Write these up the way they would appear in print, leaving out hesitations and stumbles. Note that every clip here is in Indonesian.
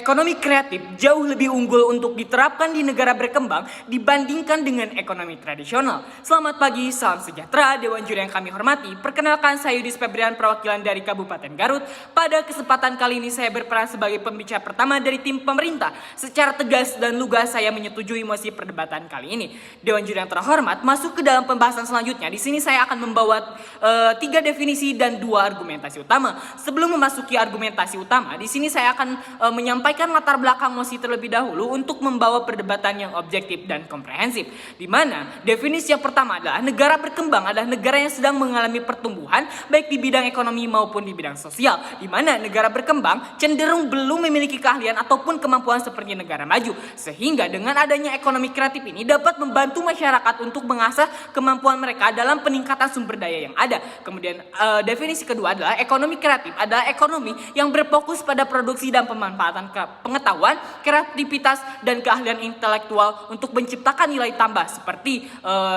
Ekonomi kreatif jauh lebih unggul untuk diterapkan di negara berkembang dibandingkan dengan ekonomi tradisional. Selamat pagi, salam sejahtera, Dewan Juri yang kami hormati. Perkenalkan, saya Yudis Febrian, perwakilan dari Kabupaten Garut. Pada kesempatan kali ini saya berperan sebagai pembicara pertama dari tim pemerintah. Secara tegas dan lugas saya menyetujui mosi perdebatan kali ini. Dewan Juri yang terhormat, masuk ke dalam pembahasan selanjutnya. Di sini saya akan membawa 3 definisi dan 2 argumentasi utama. Sebelum memasuki argumentasi utama, di sini saya akan menyampaikan latar belakang mosi terlebih dahulu untuk membawa perdebatan yang objektif dan komprehensif. Di mana definisi yang pertama adalah negara berkembang adalah negara yang sedang mengalami pertumbuhan baik di bidang ekonomi maupun di bidang sosial. Di mana negara berkembang cenderung belum memiliki keahlian ataupun kemampuan seperti negara maju. Sehingga dengan adanya ekonomi kreatif ini dapat membantu masyarakat untuk mengasah kemampuan mereka dalam peningkatan sumber daya yang ada. Kemudian definisi kedua adalah ekonomi kreatif adalah ekonomi yang berfokus pada produksi dan pemanfaatan pengetahuan, kreativitas, dan keahlian intelektual untuk menciptakan nilai tambah seperti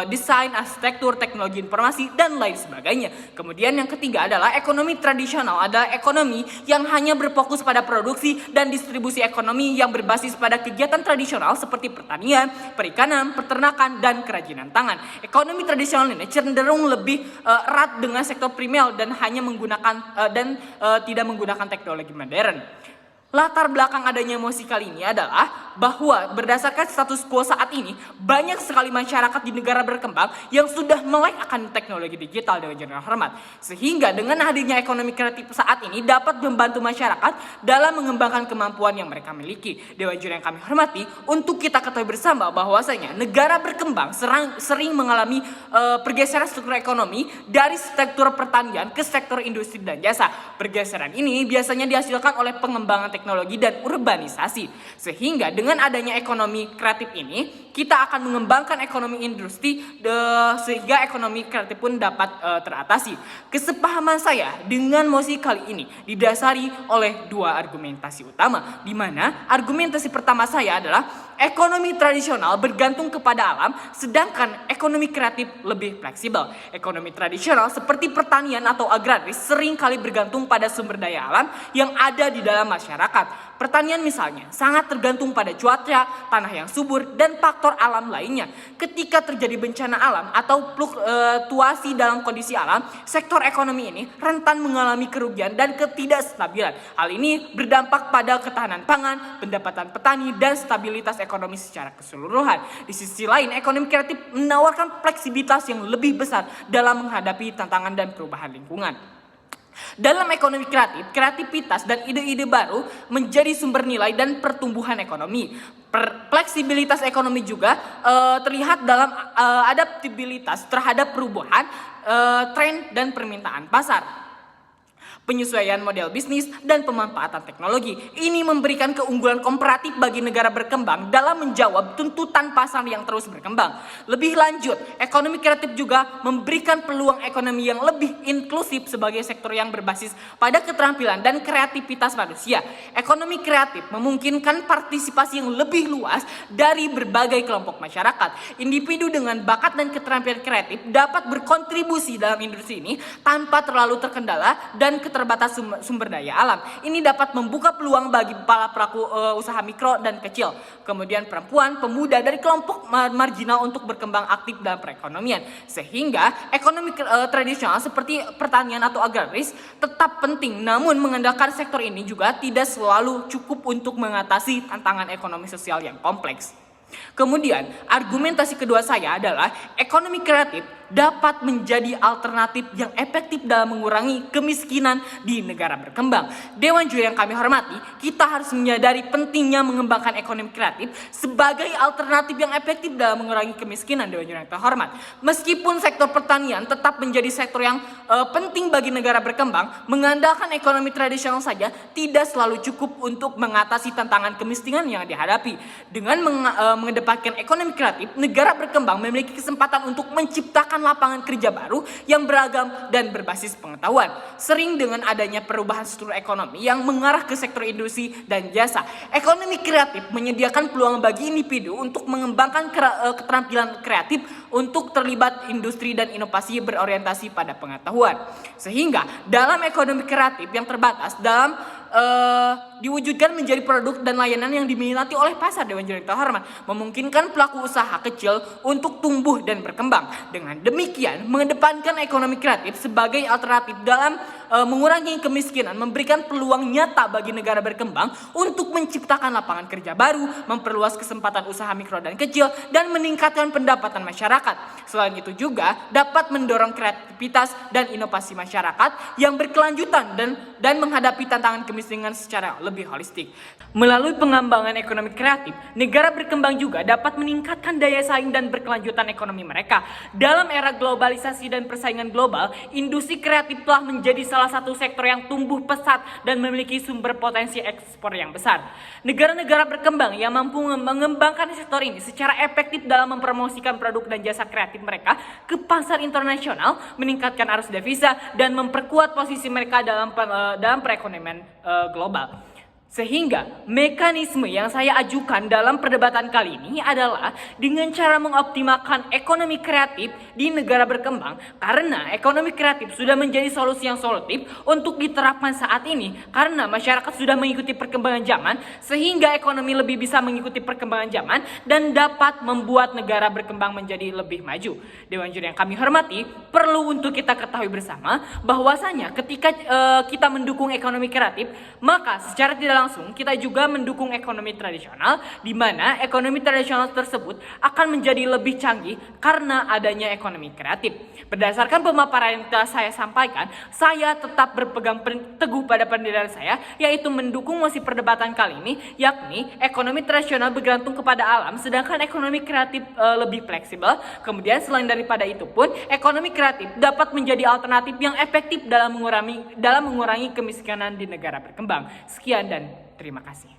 desain, arsitektur, teknologi informasi, dan lain sebagainya. Kemudian yang ketiga adalah ekonomi tradisional, adalah ekonomi yang hanya berfokus pada produksi dan distribusi ekonomi yang berbasis pada kegiatan tradisional seperti pertanian, perikanan, peternakan, dan kerajinan tangan. Ekonomi tradisional ini cenderung lebih erat dengan sektor primer dan hanya menggunakan tidak menggunakan teknologi modern. Latar belakang adanya mosi kali ini adalah bahwa berdasarkan status quo saat ini banyak sekali masyarakat di negara berkembang yang sudah melek akan teknologi digital Dewan Juri yang hormat. Sehingga dengan hadirnya ekonomi kreatif saat ini dapat membantu masyarakat dalam mengembangkan kemampuan yang mereka miliki. Dewan Juri yang kami hormati, untuk kita ketahui bersama bahwasanya negara berkembang sering mengalami pergeseran struktur ekonomi dari sektor pertanian ke sektor industri dan jasa. Pergeseran ini biasanya dihasilkan oleh pengembangan teknologi dan urbanisasi. Sehingga dengan adanya ekonomi kreatif ini kita akan mengembangkan ekonomi industri sehingga ekonomi kreatif pun dapat teratasi. Kesepahaman saya dengan mosi kali ini didasari oleh 2 argumentasi utama, di mana argumentasi pertama saya adalah ekonomi tradisional bergantung kepada alam, sedangkan ekonomi kreatif lebih fleksibel. Ekonomi tradisional seperti pertanian atau agraris sering kali bergantung pada sumber daya alam yang ada di dalam masyarakat. Pertanian misalnya sangat tergantung pada cuaca, tanah yang subur, dan faktor alam lainnya. Ketika terjadi bencana alam atau fluktuasi dalam kondisi alam, sektor ekonomi ini rentan mengalami kerugian dan ketidakstabilan. Hal ini berdampak pada ketahanan pangan, pendapatan petani, dan stabilitas ekonomi secara keseluruhan. Di sisi lain, ekonomi kreatif menawarkan fleksibilitas yang lebih besar dalam menghadapi tantangan dan perubahan lingkungan. Dalam ekonomi kreatif, kreativitas dan ide-ide baru menjadi sumber nilai dan pertumbuhan ekonomi. Fleksibilitas ekonomi juga terlihat dalam adaptabilitas terhadap perubahan tren dan permintaan pasar. Penyesuaian model bisnis, dan pemanfaatan teknologi. Ini memberikan keunggulan komparatif bagi negara berkembang dalam menjawab tuntutan pasar yang terus berkembang. Lebih lanjut, ekonomi kreatif juga memberikan peluang ekonomi yang lebih inklusif sebagai sektor yang berbasis pada keterampilan dan kreativitas manusia. Ekonomi kreatif memungkinkan partisipasi yang lebih luas dari berbagai kelompok masyarakat. Individu dengan bakat dan keterampilan kreatif dapat berkontribusi dalam industri ini tanpa terlalu terkendala dan terbatas sumber daya alam. Ini dapat membuka peluang bagi para pelaku usaha mikro dan kecil. Kemudian perempuan, pemuda dari kelompok marginal untuk berkembang aktif dalam perekonomian. Sehingga ekonomi tradisional seperti pertanian atau agraris tetap penting, namun mengandalkan sektor ini juga tidak selalu cukup untuk mengatasi tantangan ekonomi sosial yang kompleks. Kemudian argumentasi kedua saya adalah ekonomi kreatif dapat menjadi alternatif yang efektif dalam mengurangi kemiskinan di negara berkembang. Dewan Juri yang kami hormati, kita harus menyadari pentingnya mengembangkan ekonomi kreatif sebagai alternatif yang efektif dalam mengurangi kemiskinan. Dewan Juri yang terhormat, meskipun sektor pertanian tetap menjadi sektor yang penting bagi negara berkembang, mengandalkan ekonomi tradisional saja tidak selalu cukup untuk mengatasi tantangan kemiskinan yang dihadapi. Dengan mengedepankan ekonomi kreatif, negara berkembang memiliki kesempatan untuk menciptakan lapangan kerja baru yang beragam dan berbasis pengetahuan. Sering dengan adanya perubahan struktur ekonomi yang mengarah ke sektor industri dan jasa, ekonomi kreatif menyediakan peluang bagi individu untuk mengembangkan keterampilan kreatif untuk terlibat industri dan inovasi berorientasi pada pengetahuan. Sehingga dalam ekonomi kreatif yang terbatas, dalam diwujudkan menjadi produk dan layanan yang diminati oleh pasar, Dewan Juri yang terhormat, memungkinkan pelaku usaha kecil untuk tumbuh dan berkembang. Dengan demikian, mengedepankan ekonomi kreatif sebagai alternatif dalam mengurangi kemiskinan, memberikan peluang nyata bagi negara berkembang untuk menciptakan lapangan kerja baru, memperluas kesempatan usaha mikro dan kecil, dan meningkatkan pendapatan masyarakat. Selain itu juga dapat mendorong kreativitas dan inovasi masyarakat yang berkelanjutan dan menghadapi tantangan kemiskinan secara lebih holistik. Melalui pengembangan ekonomi kreatif, negara berkembang juga dapat meningkatkan daya saing dan berkelanjutan ekonomi mereka. Dalam era globalisasi dan persaingan global, industri kreatif telah menjadi salah satu sektor yang tumbuh pesat dan memiliki sumber potensi ekspor yang besar. Negara-negara berkembang yang mampu mengembangkan sektor ini secara efektif dalam mempromosikan produk dan jasa kreatif mereka ke pasar internasional, meningkatkan arus devisa, dan memperkuat posisi mereka dalam perekonomian global. Sehingga mekanisme yang saya ajukan dalam perdebatan kali ini adalah dengan cara mengoptimalkan ekonomi kreatif di negara berkembang, karena ekonomi kreatif sudah menjadi solusi yang solutif untuk diterapkan saat ini karena masyarakat sudah mengikuti perkembangan zaman, sehingga ekonomi lebih bisa mengikuti perkembangan zaman dan dapat membuat negara berkembang menjadi lebih maju. Dewan Juri yang kami hormati, perlu untuk kita ketahui bersama bahwasanya ketika kita mendukung ekonomi kreatif, maka secara tidak langsung kita juga mendukung ekonomi tradisional, di mana ekonomi tradisional tersebut akan menjadi lebih canggih karena adanya ekonomi kreatif. Berdasarkan pemaparan yang telah saya sampaikan, saya tetap berpegang teguh pada pendirian saya, yaitu mendukung mosi perdebatan kali ini, yakni ekonomi tradisional bergantung kepada alam, sedangkan ekonomi kreatif lebih fleksibel. Kemudian selain daripada itu pun, ekonomi kreatif dapat menjadi alternatif yang efektif dalam mengurangi kemiskinan di negara berkembang. Sekian dan terima kasih.